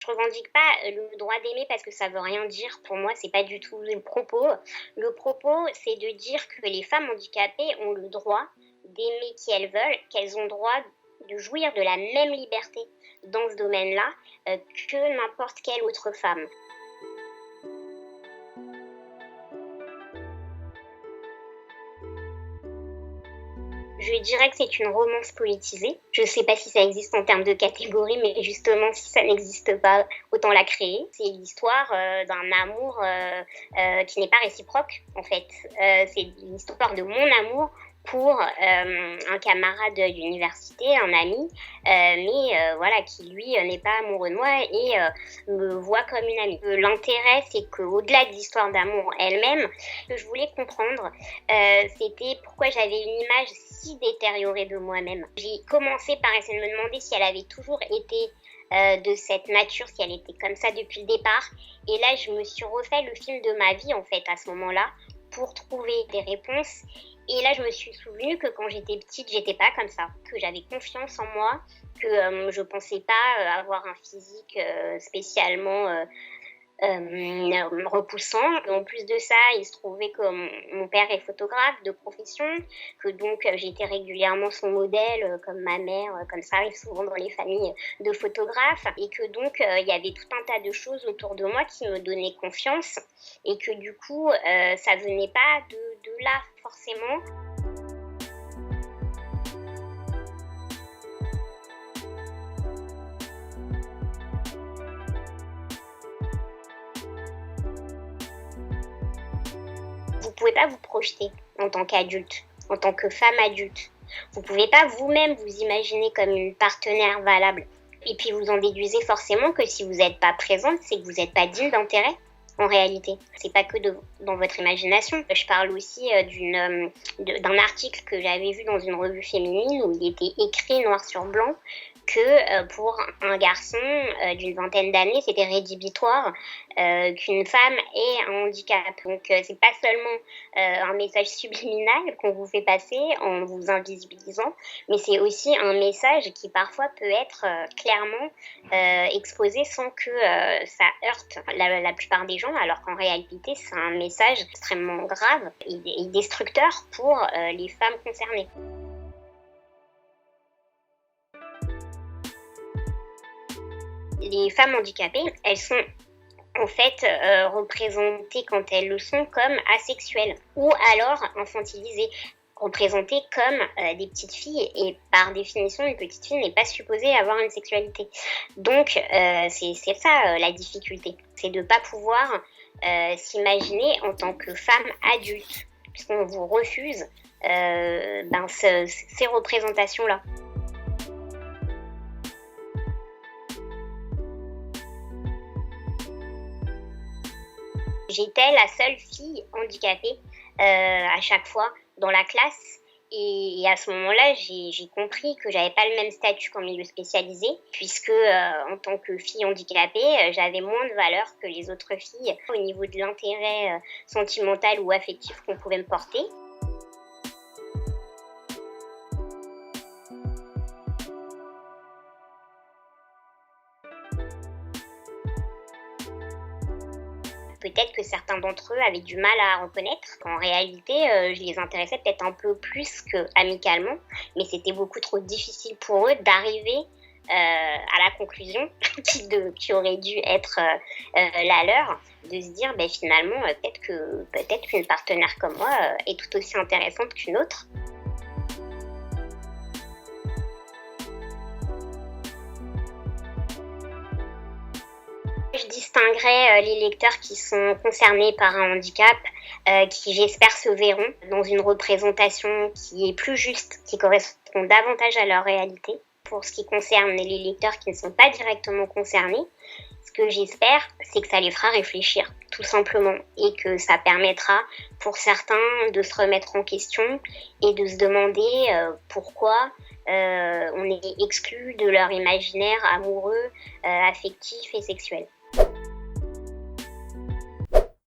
Je revendique pas le droit d'aimer parce que ça veut rien dire. Pour moi, c'est pas du tout le propos. Le propos, c'est de dire que les femmes handicapées ont le droit d'aimer qui elles veulent, qu'elles ont le droit de jouir de la même liberté dans ce domaine-là, que n'importe quelle autre femme. Je dirais que c'est une romance politisée. Je sais pas si ça existe en termes de catégorie, mais justement, si ça n'existe pas, autant la créer. C'est l'histoire, d'un amour, qui n'est pas réciproque, en fait. C'est l'histoire de mon amour pour, un camarade d'université, un ami, mais voilà, qui lui, n'est pas amoureux de moi et me voit comme une amie. L'intérêt, c'est qu'au-delà de l'histoire d'amour elle-même, ce que je voulais comprendre, c'était pourquoi j'avais une image si détériorée de moi-même. J'ai commencé par essayer de me demander si elle avait toujours été de cette nature, si elle était comme ça depuis le départ. Et là, je me suis refait le film de ma vie, en fait, à ce moment-là, pour trouver des réponses. Et là, je me suis souvenu que quand j'étais petite, j'étais pas comme ça, que j'avais confiance en moi, que je pensais pas avoir un physique spécialement repoussant. En plus de ça, il se trouvait que mon père est photographe de profession, que donc j'étais régulièrement son modèle, comme ma mère, comme ça arrive souvent dans les familles de photographes, et que donc il y avait tout un tas de choses autour de moi qui me donnaient confiance, et que du coup, ça venait pas de là forcément. Vous pouvez pas vous projeter en tant qu'adulte, en tant que femme adulte. Vous pouvez pas vous-même vous imaginer comme une partenaire valable. Et puis vous en déduisez forcément que si vous n'êtes pas présente, c'est que vous n'êtes pas digne d'intérêt. En réalité, c'est pas que dans votre imagination. Je parle aussi d'un article que j'avais vu dans une revue féminine où il était écrit noir sur blanc que pour un garçon d'une vingtaine d'années, c'était rédhibitoire qu'une femme ait un handicap. Donc c'est pas seulement un message subliminal qu'on vous fait passer en vous invisibilisant, mais c'est aussi un message qui parfois peut être clairement exposé sans que ça heurte la plupart des gens, alors qu'en réalité c'est un message extrêmement grave et destructeur pour les femmes concernées. Les femmes handicapées, elles sont en fait représentées quand elles le sont comme asexuelles ou alors infantilisées, représentées comme des petites filles, et par définition une petite fille n'est pas supposée avoir une sexualité. Donc c'est ça la difficulté, c'est de ne pas pouvoir s'imaginer en tant que femme adulte, puisqu'on vous refuse ces représentations-là. J'étais la seule fille handicapée à chaque fois dans la classe, et à ce moment-là, j'ai compris que j'avais pas le même statut qu'en milieu spécialisé, puisque en tant que fille handicapée, j'avais moins de valeur que les autres filles au niveau de l'intérêt sentimental ou affectif qu'on pouvait me porter. Peut-être que certains d'entre eux avaient du mal à reconnaître qu'en réalité, je les intéressais peut-être un peu plus qu'amicalement, mais c'était beaucoup trop difficile pour eux d'arriver à la conclusion qui aurait dû être la leur, de se dire finalement, peut-être qu'une partenaire comme moi est tout aussi intéressante qu'une autre. Je distinguerais les lecteurs qui sont concernés par un handicap, qui j'espère se verront dans une représentation qui est plus juste, qui correspond davantage à leur réalité. Pour ce qui concerne les lecteurs qui ne sont pas directement concernés, ce que j'espère, c'est que ça les fera réfléchir, tout simplement, et que ça permettra pour certains de se remettre en question et de se demander pourquoi on est exclu de leur imaginaire amoureux, affectif et sexuel.